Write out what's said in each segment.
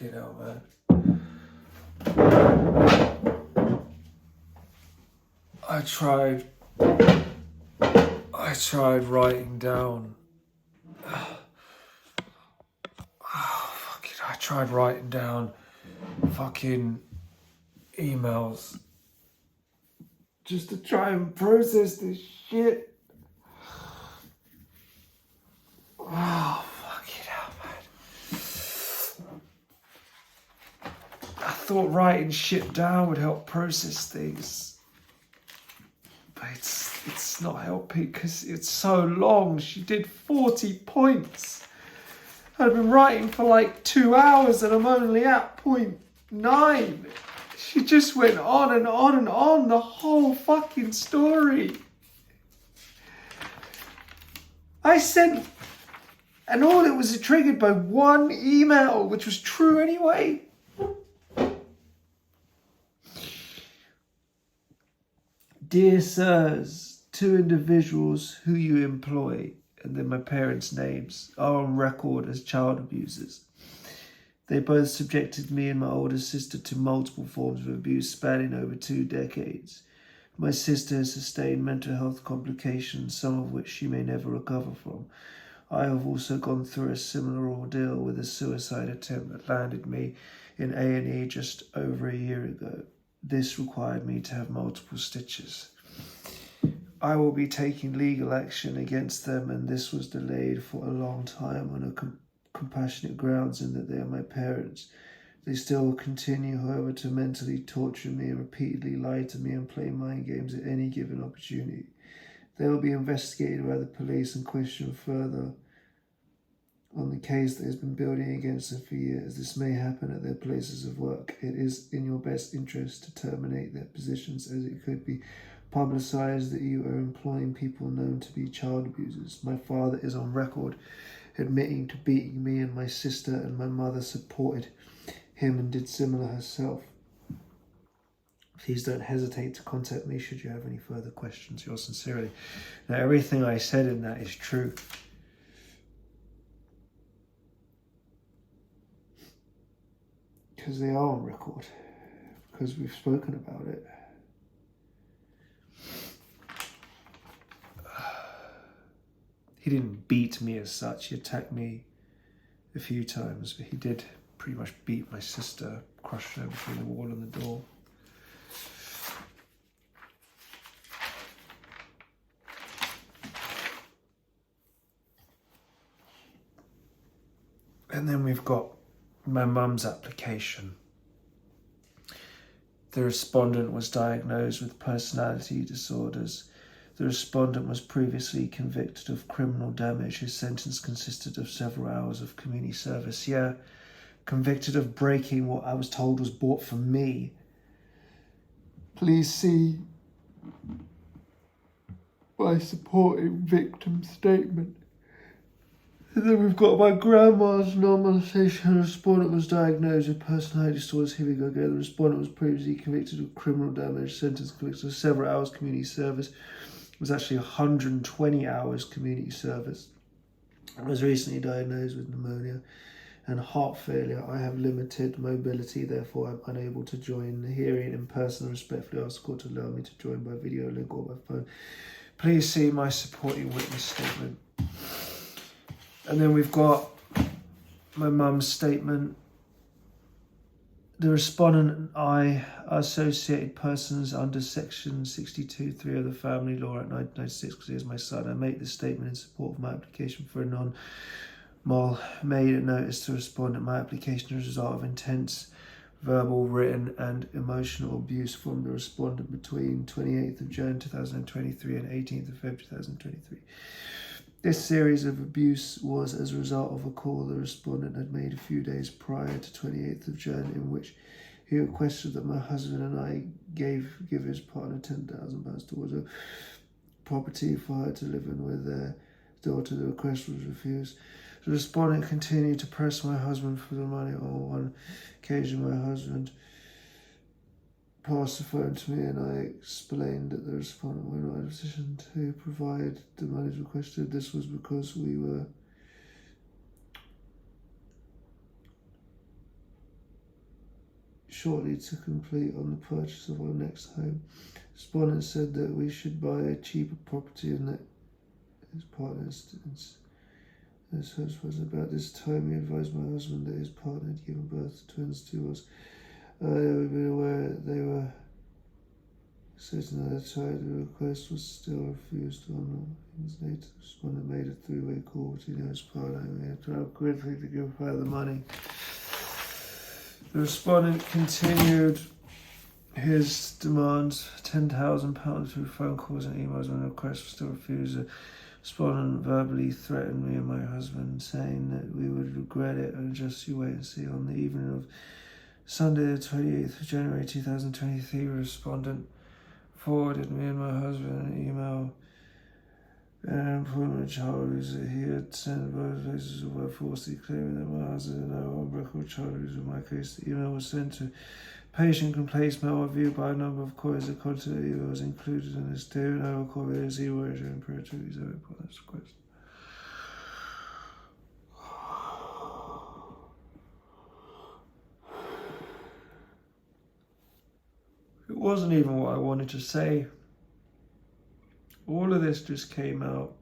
Fucking hell, man. I tried writing down. I tried writing down fucking emails just to try and process this shit. Oh, fucking hell, man. I thought writing shit down would help process things. But it's not helping because it's so long. She did 40 points. I've been writing for like 2 hours and I'm only at point 9. She just went on and on and on the whole fucking story. I sent, and all it was triggered by one email, which was true anyway. Dear sirs, 2 individuals who you employ, and then my parents' names, are on record as child abusers. They both subjected me and my older sister to multiple forms of abuse spanning over 2 decades. My sister has sustained mental health complications, some of which she may never recover from. I have also gone through a similar ordeal with a suicide attempt that landed me in A&E just over a year ago. This required me to have multiple stitches. I will be taking legal action against them, and this was delayed for a long time on a compassionate grounds in that they are my parents. They still continue, however, to mentally torture me and repeatedly lie to me and play mind games at any given opportunity. They will be investigated by the police and questioned further on the case that has been building against them for years. This may happen at their places of work. It is in your best interest to terminate their positions, as it could be publicised that you are employing people known to be child abusers. My father is on record admitting to beating me and my sister, and my mother supported him and did similar herself. Please don't hesitate to contact me should you have any further questions. Yours sincerely. Now, everything I said in that is true. Because they are on record. Because we've spoken about it. He didn't beat me as such. He attacked me a few times, but he did pretty much beat my sister, crushed her between the wall and the door. And then we've got my mum's application. The respondent was diagnosed with personality disorders. The respondent was previously convicted of criminal damage. His sentence consisted of several hours of community service. Yeah, convicted of breaking what I was told was bought for me. Please see my supporting victim statement. And then we've got my grandma's normalisation. The respondent was diagnosed with personality disorders. Here we go again. The respondent was previously convicted of criminal damage. Sentence convicted of several hours community service. It was actually 120 hours community service. I was recently diagnosed with pneumonia and heart failure. I have limited mobility, therefore I'm unable to join the hearing in person. I respectfully ask the court to allow me to join by video link or by phone. Please see my supporting witness statement. And then we've got my mum's statement. The respondent and I are associated persons under Section 62(3) of the Family Law Act 1996 because he is my son. I make this statement in support of my application for a non-mole made a notice to respondent. My application is a result of intense verbal, written and emotional abuse from the respondent between 28th of Jan 2023 and 18th of February 2023. This series of abuse was as a result of a call the respondent had made a few days prior to 28th of Jan, in which he requested that my husband and I give his partner £10,000 towards a property for her to live in with their daughter. The request was refused. The respondent continued to press my husband for the money. On one occasion, my husband passed the phone to me and I explained that the respondent were not in a position to provide the money requested. This was because we were shortly to complete on the purchase of our next home. Respondent said that we should buy a cheaper property and that his partner's was about this time he advised my husband that his partner had given birth to twins to us. We've been aware they were certain at the time the request was still refused on his later respondent made a three-way call to his partner. We had to have quickly to give her the money. The respondent continued his demands, £10,000 through phone calls and emails when the request was still refused. The respondent verbally threatened me and my husband, saying that we would regret it and just you wait and see. On the evening of Sunday, the 28th of January 2023, the respondent forwarded me and my husband an email and an employment child that he had sent both places of work falsely claiming that my husband and I were on record child who's in my case. The email was sent to patient complaints mail reviewed by a number of couriers. The content of the email was included in this statement. I will copy this email and priorities of this request. It wasn't even what I wanted to say. All of this just came out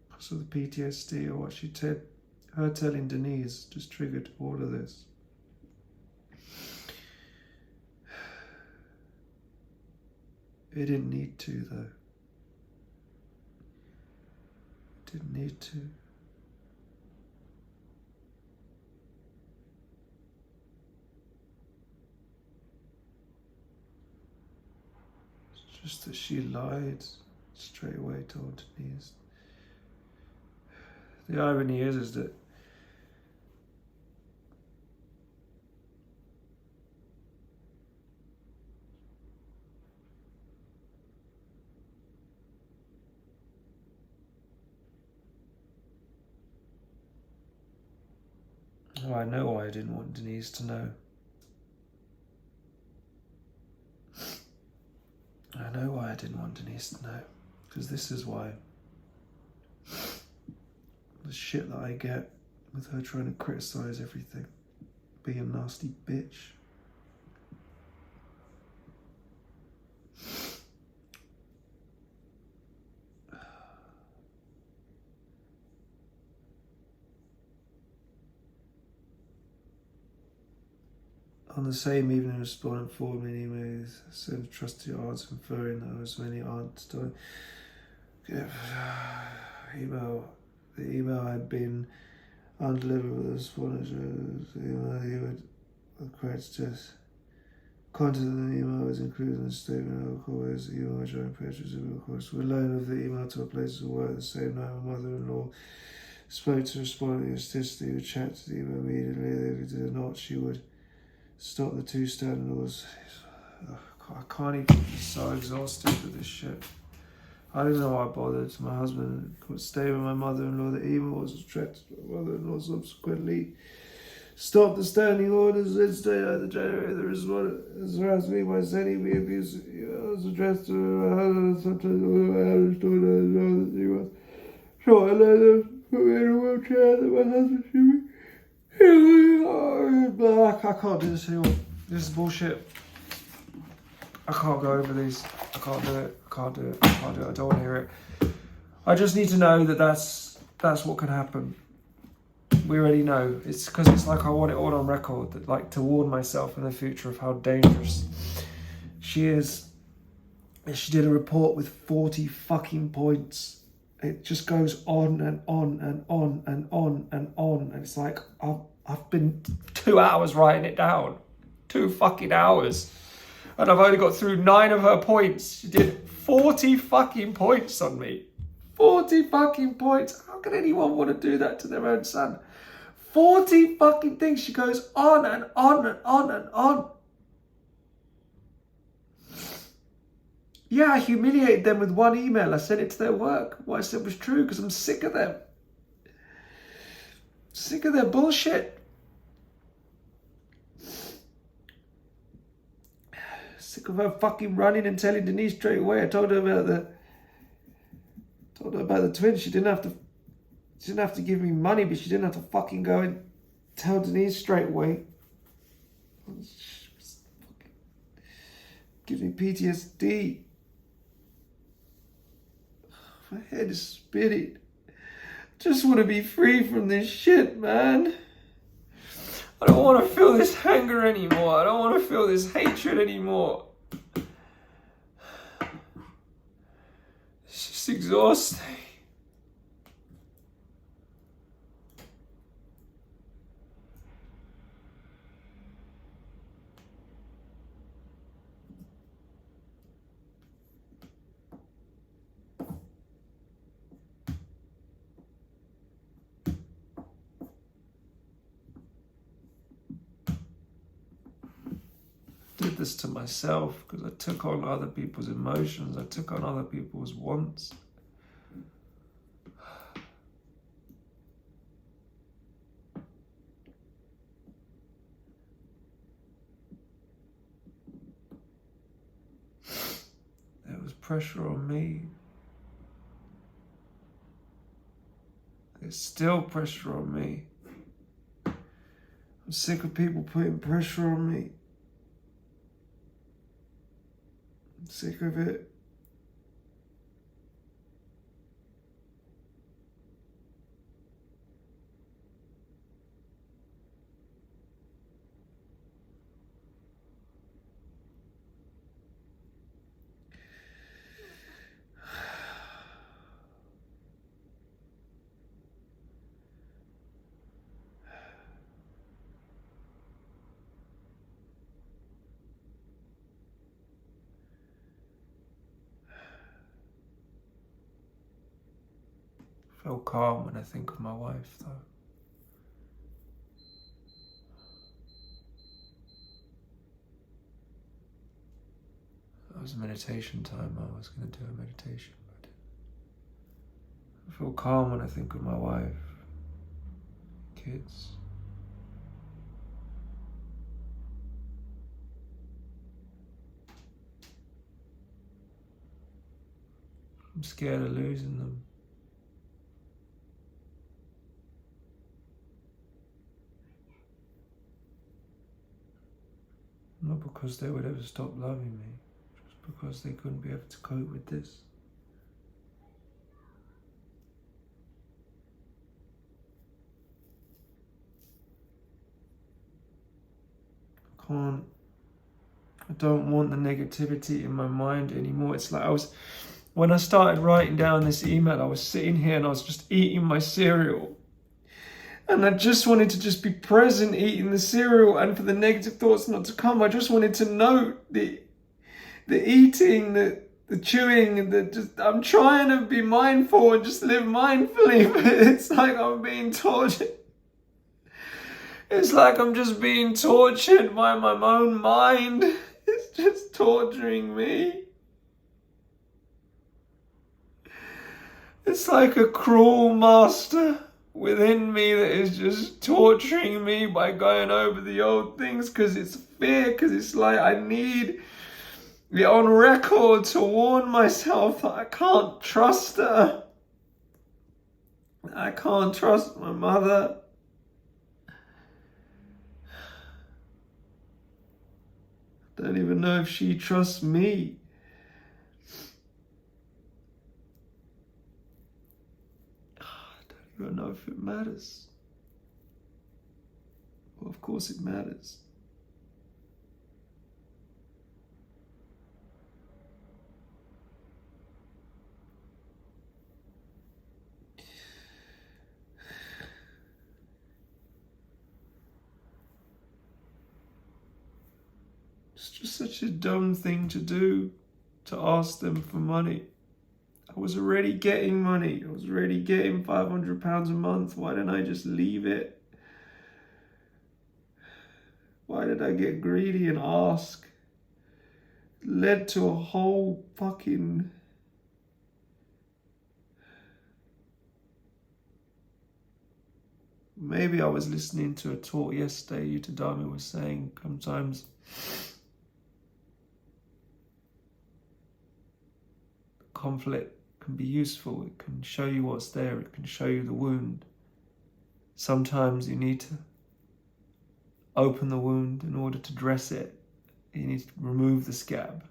because of the PTSD or what she said. Her telling Denise just triggered all of this. It didn't need to, though. It didn't need to. It's just that she lied straight away, told Denise. The irony is that I know why I didn't want Denise to know. I know why I didn't want Denise to know. Because this is why. The shit that I get with her trying to criticise everything. Be a nasty bitch. On the same evening, the respondent forwarded me an email sent trusted aunts inferring that I was many aunts died. The email had been undelivered with the respondent. The email he would correct death. Content of the email was included in the statement of course. The email showing pictures of course. We learned of the email to a place of work the same night. My mother-in-law spoke to the respondent yesterday. Would chat to the email immediately. If it did not, she would stop the two standing orders. I can't even be so exhausted with this shit. I don't know why I bothered. My husband could stay with my mother-in-law. The email was attracted to my mother-in-law subsequently. Stop the standing orders. Wednesday, 9th January. The respondent has harassed me by sending me abuse. I was addressed to my husband. Sometimes I understood that she was short and later put me in a wheelchair that my husband should be. I can't do this anymore. This is bullshit. I can't go over these. I can't do it. I can't do it. I can't do it. I don't want to hear it. I just need to know that that's what can happen. We already know. It's because it's like I want it all on record, that like to warn myself in the future of how dangerous she is. She did a report with 40 fucking points. It just goes on and on and on and on and on. And it's like, I've been 2 hours writing it down. 2 fucking hours. And I've only got through 9 of her points. She did 40 fucking points on me. 40 fucking points. How can anyone want to do that to their own son? 40 fucking things. She goes on and on and on and on. Yeah, I humiliated them with one email. I sent it to their work. What I said was true because I'm sick of them. Sick of their bullshit. Sick of her fucking running and telling Denise straight away. I told her about the twins. She didn't have to give me money, but she didn't have to fucking go and tell Denise straight away. Gives me PTSD. My head is spinning. Just want to be free from this shit, man. I don't want to feel this anger anymore. I don't want to feel this hatred anymore. It's just exhausting. Did this to myself because I took on other people's emotions. I took on other people's wants. There was pressure on me. There's still pressure on me. I'm sick of people putting pressure on me. I'm sick of it. I feel calm when I think of my wife, though. It was meditation time. I was going to do a meditation, but I feel calm when I think of my wife, kids. I'm scared of losing them. Not because they would ever stop loving me, just because they couldn't be able to cope with this. I don't want the negativity in my mind anymore. It's like when I started writing down this email, I was sitting here and I was just eating my cereal. And I just wanted to just be present eating the cereal and for the negative thoughts not to come. I just wanted to note the eating, the chewing, I'm trying to be mindful and just live mindfully, but it's like I'm being tortured. It's like I'm just being tortured by my own mind. It's just torturing me. It's like a cruel master within me that is just torturing me by going over the old things because it's fear, because it's like I need it on record to warn myself that I can't trust her. I can't trust my mother. I don't even know if she trusts me. I don't know if it matters. Well, of course it matters. It's just such a dumb thing to do, to ask them for money. I was already getting money. I was already getting £500 a month. Why didn't I just leave it? Why did I get greedy and ask? It led to a whole fucking... Maybe I was listening to a talk yesterday. Utadami was saying sometimes conflict can be useful. It can show you what's there. It can show you the wound. Sometimes you need to open the wound in order to dress it. You need to remove the scab.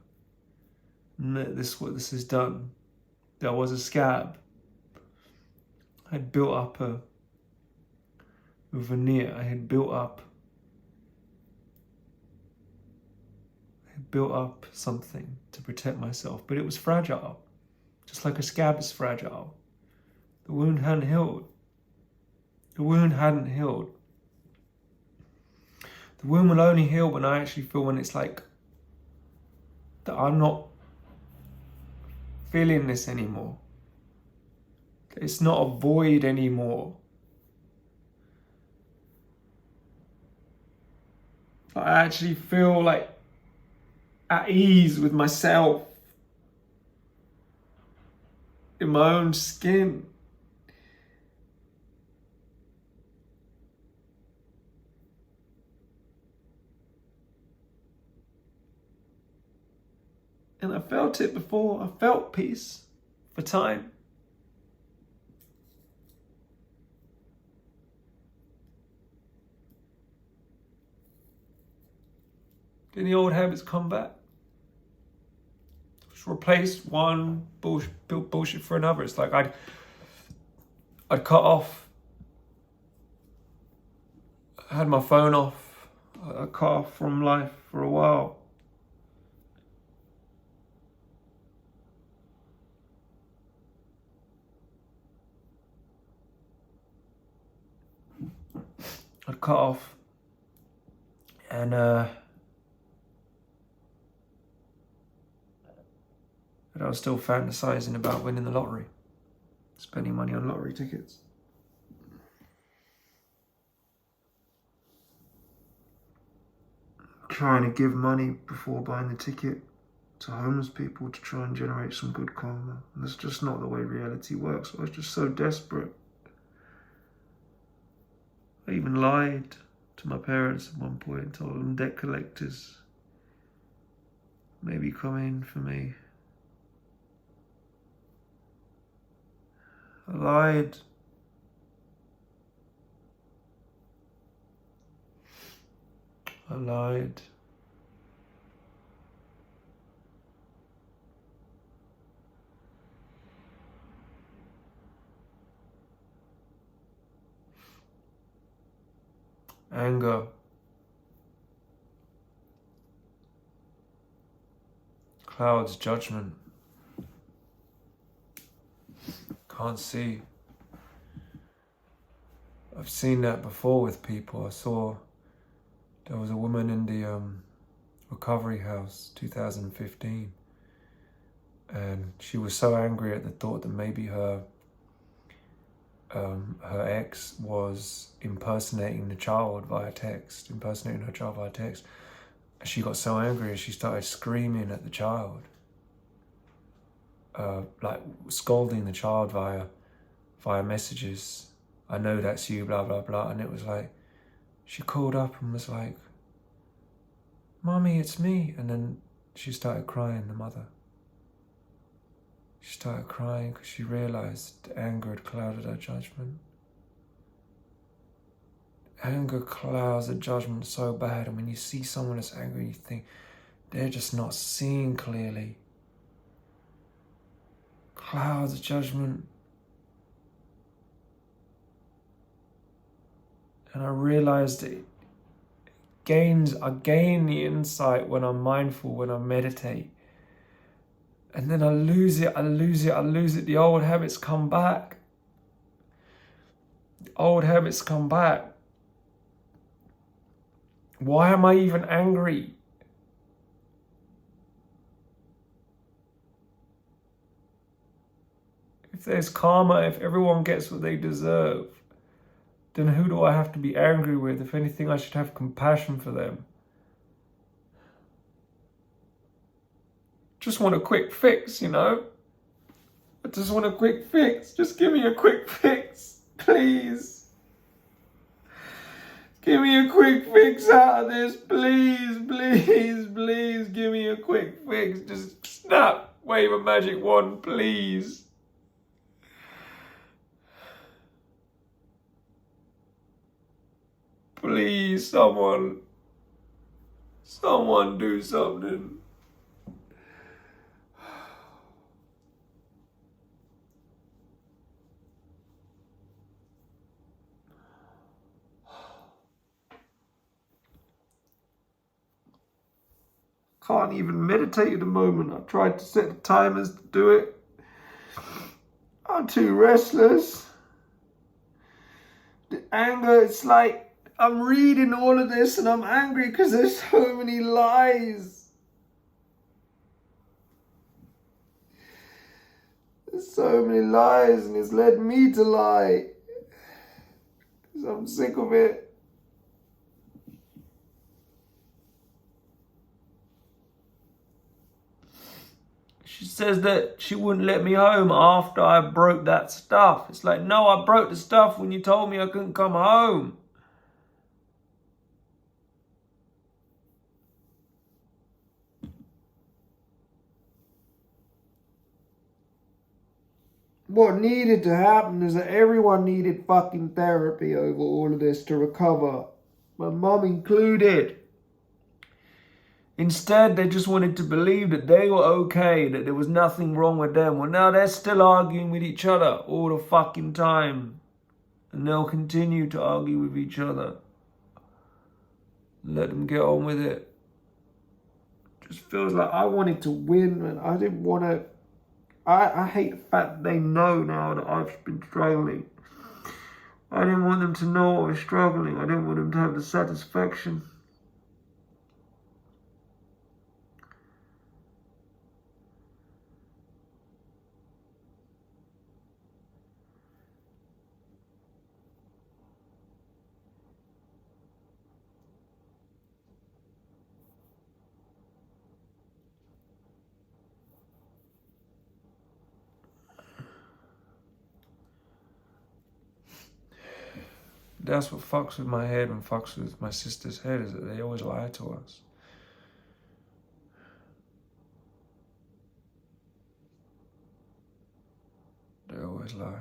And this is what this has done. There was a scab. I had built up a veneer. I had built up something to protect myself, but it was fragile, just like a scab is fragile. The wound hadn't healed. The wound hadn't healed. The wound will only heal when I actually feel, when it's like that I'm not feeling this anymore. It's not a void anymore. I actually feel like at ease with myself in my own skin. And I felt it before. I felt peace for time. Then the old habits come back. Just replace one bullshit for another. It's like I'd cut off. I had my phone off. I cut off from life for a while. I'd cut off, and but I was still fantasizing about winning the lottery, spending money on lottery tickets. Trying to give money before buying the ticket to homeless people to try and generate some good karma. And that's just not the way reality works. I was just so desperate. I even lied to my parents at one point, told them debt collectors maybe come in for me. I lied. I lied. Anger. Clouds judgment. Can't see. I've seen that before with people. I saw there was a woman in the recovery house, 2015, and she was so angry at the thought that maybe her ex was impersonating her child via text. She got so angry she started screaming at the child, like scolding the child via messages. I know that's you, blah, blah, blah. And it was like, she called up and was like, "Mommy, it's me." And then she started crying, the mother. She started crying because she realized the anger had clouded her judgment. Anger clouds the judgment so bad, and when you see someone that's angry, you think they're just not seeing clearly. Clouds the judgment. And I realized I gain the insight when I'm mindful, when I meditate. And then I lose it. The old habits come back. Why am I even angry? If there's karma, if everyone gets what they deserve, then who do I have to be angry with? If anything, I should have compassion for them. Just want a quick fix, you know? I just want a quick fix. Just give me a quick fix, please. Give me a quick fix out of this, please, please, please. Give me a quick fix. Just snap, wave a magic wand, please. Please, someone do something. Can't even meditate at the moment. I tried to set the timers to do it. I'm too restless. The anger, it's like I'm reading all of this and I'm angry because there's so many lies. There's so many lies and it's led me to lie. So I'm sick of it. She says that she wouldn't let me home after I broke that stuff. It's like, no, I broke the stuff when you told me I couldn't come home. What needed to happen is that everyone needed fucking therapy over all of this to recover. My mum included. Instead, they just wanted to believe that they were okay, that there was nothing wrong with them. Well, now they're still arguing with each other all the fucking time. And they'll continue to argue with each other. Let them get on with it. Just feels like I wanted to win and I didn't want to. I hate the fact that they know now that I've been struggling. I didn't want them to know I was struggling. I didn't want them to have the satisfaction. That's what fucks with my head and fucks with my sister's head, is that they always lie to us. They always lie.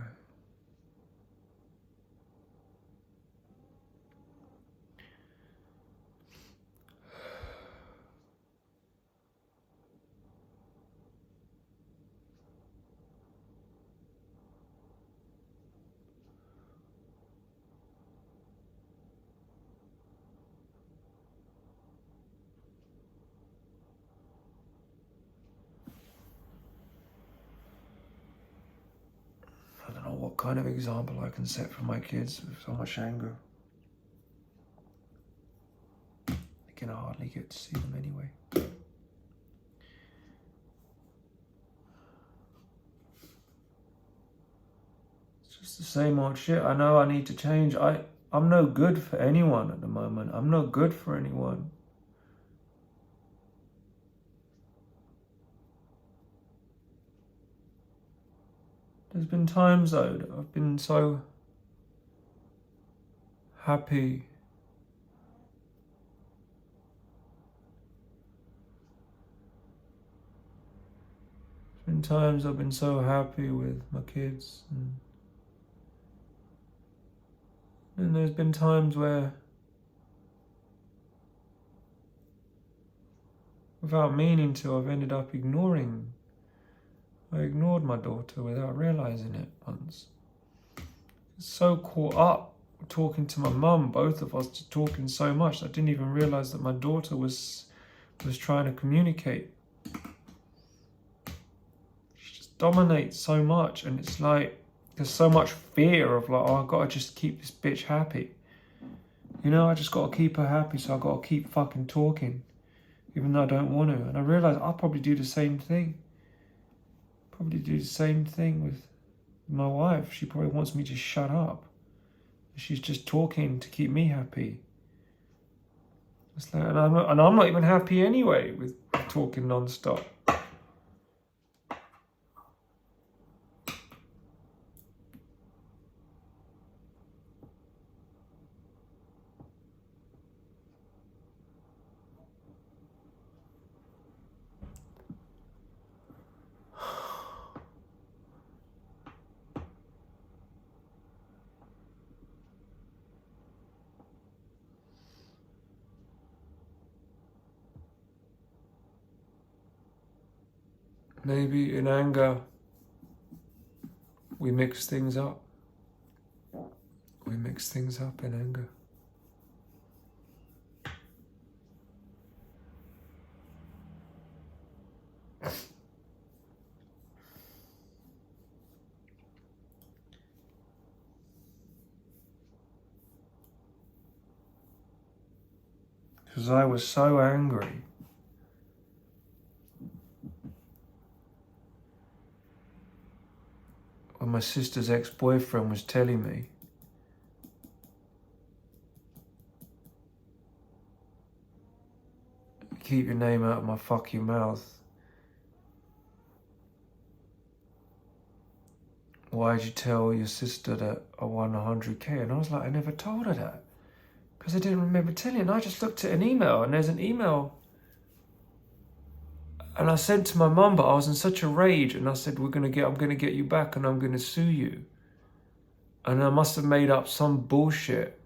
I don't know what kind of example I can set for my kids with so much anger. I can hardly get to see them anyway. It's just the same old shit. I know I need to change. I'm no good for anyone at the moment. I'm no good for anyone. There's been times though that I've been so happy. There's been times I've been so happy with my kids. And there's been times where, without meaning to, I've ended up ignoring. I ignored my daughter without realizing it once. So caught up talking to my mum, both of us just talking so much, I didn't even realize that my daughter was trying to communicate. She just dominates so much, and it's like there's so much fear of like, oh, I've got to just keep this bitch happy. You know, I just got to keep her happy, so I've got to keep fucking talking, even though I don't want to. And I realize I'll probably do the same thing. Probably do the same thing with my wife. She probably wants me to shut up. She's just talking to keep me happy. It's like, and I'm not even happy anyway with talking non-stop. Maybe in anger, we mix things up. We mix things up in anger. Because I was so angry. When my sister's ex-boyfriend was telling me keep your name out of my fucking mouth. Why'd you tell your sister that I won 100k? And I was like, I never told her that. Because I didn't remember telling her. And I just looked at an email, and there's an email. And I said to my mum, but I was in such a rage, and I said, I'm gonna get you back, and I'm gonna sue you. And I must have made up some bullshit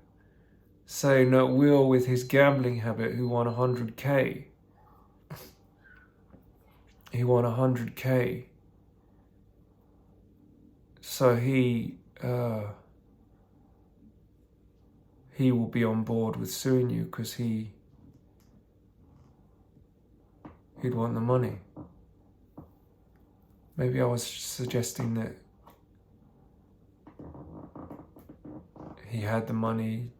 saying that Will, with his gambling habit, who won 100k. He won 100k. So he will be on board with suing you because he'd want the money. Maybe I was suggesting that he had the money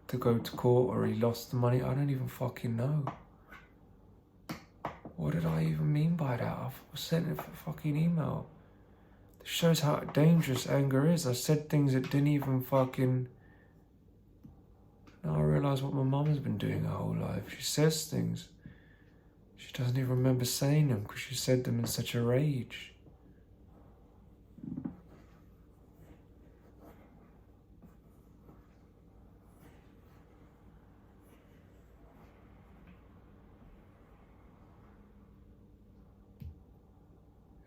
to go to court or he lost the money. I don't even fucking know. What did I even mean by that? I sent it for fucking email. This shows how dangerous anger is. I said things that didn't even fucking... Now I realise what my mum has been doing her whole life. She says things. She doesn't even remember saying them because she said them in such a rage.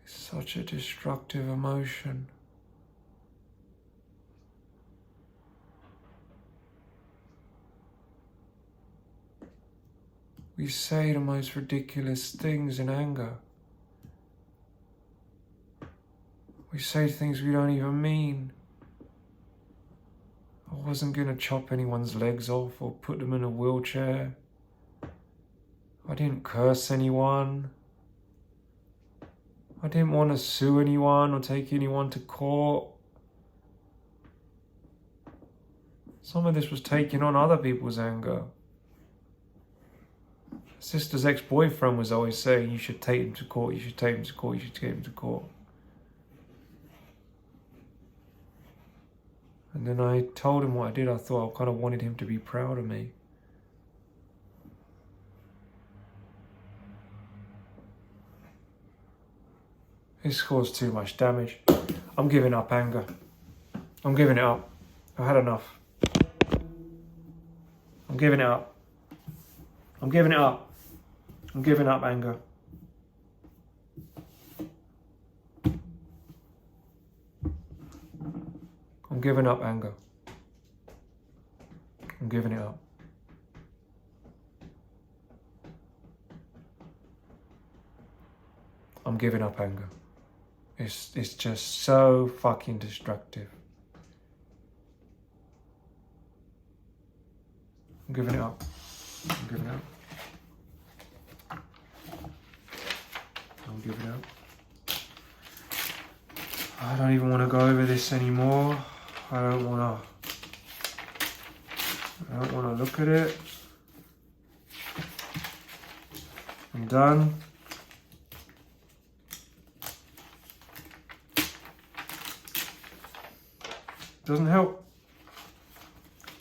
It's such a destructive emotion. We say the most ridiculous things in anger. We say things we don't even mean. I wasn't gonna chop anyone's legs off or put them in a wheelchair. I didn't curse anyone. I didn't want to sue anyone or take anyone to court. Some of this was taking on other people's anger. Sister's ex-boyfriend was always saying, you should take him to court, you should take him to court, you should take him to court. And then I told him what I did. I thought I kind of wanted him to be proud of me. This caused too much damage. I'm giving up anger. I'm giving it up. I've had enough. I'm giving it up. I'm giving it up. I'm giving up anger. I'm giving up anger. I'm giving it up. I'm giving up anger. It's just so fucking destructive. I'm giving it up. I'm giving it up. I'm giving it up. I don't even want to go over this anymore. I don't want to look at it. I'm done. Doesn't help.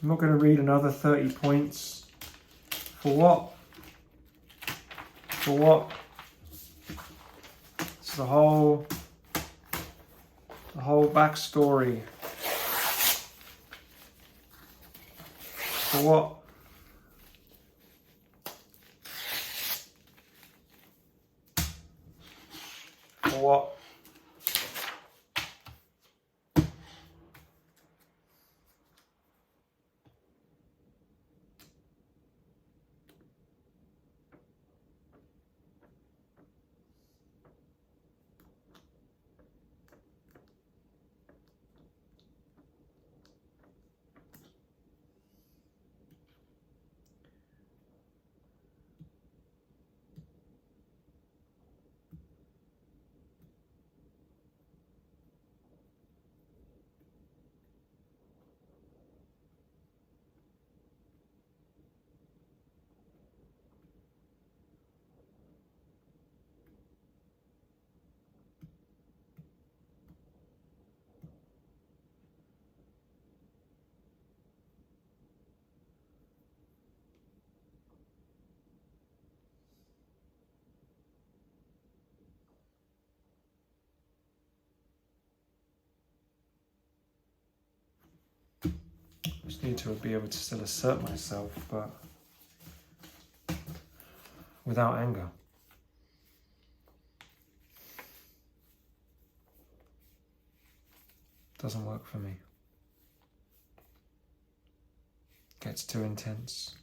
I'm not going to read another 30 points. For what? For what? It's the whole backstory. For what? For what? just need to be able to still assert myself, but without anger. Doesn't work for me. Gets too intense.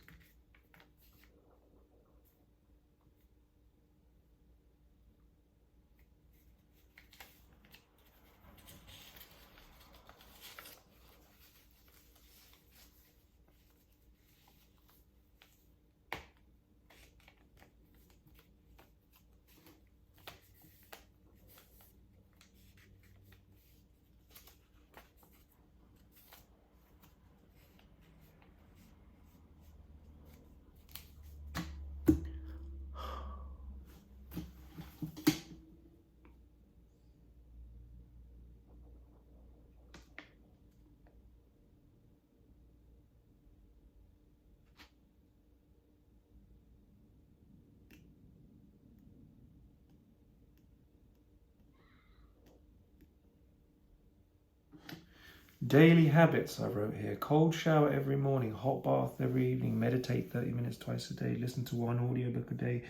Daily habits, I wrote here. Cold shower every morning, hot bath every evening, meditate 30 minutes twice a day, listen to one audiobook a day,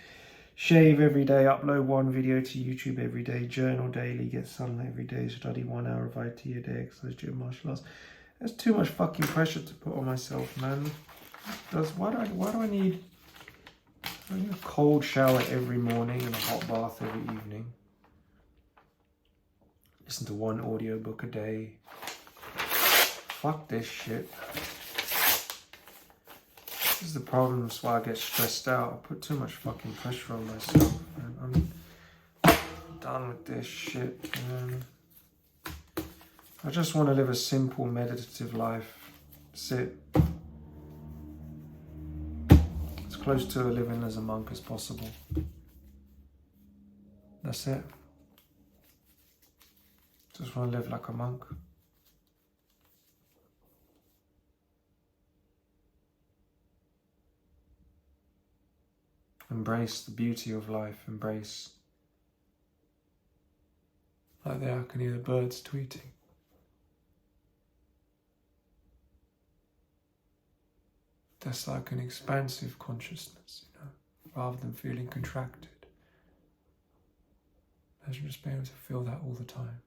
shave every day, upload one video to YouTube every day, journal daily, get sunlight every day, study 1 hour of IT a day, exercise, gym, martial arts. That's too much fucking pressure to put on myself, man. Why do I need a cold shower every morning and a hot bath every evening? Listen to one audiobook a day. Fuck this shit. This is the problem. That's why I get stressed out. I put too much fucking pressure on myself. Man. I'm done with this shit, man. I just want to live a simple, meditative life. Sit as close to living as a monk as possible. That's it. Just want to live like a monk. Embrace the beauty of life. Embrace, like there I can hear the birds tweeting. That's like an expansive consciousness, you know, rather than feeling contracted. Imagine just being able to feel that all the time.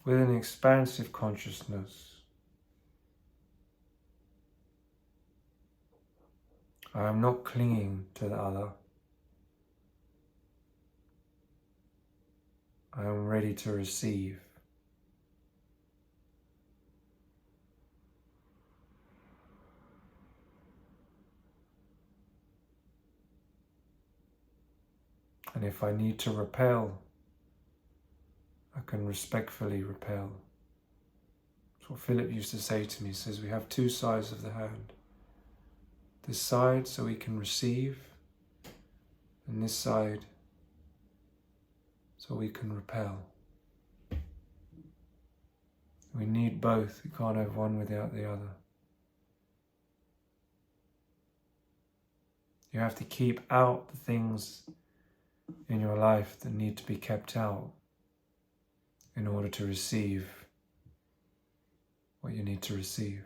With an expansive consciousness, I am not clinging to the other. I am ready to receive. And if I need to repel, I can respectfully repel. That's what Philip used to say to me. He says we have two sides of the hand. This side so we can receive, and this side so we can repel. We need both. We can't have one without the other. You have to keep out the things in your life that need to be kept out in order to receive what you need to receive.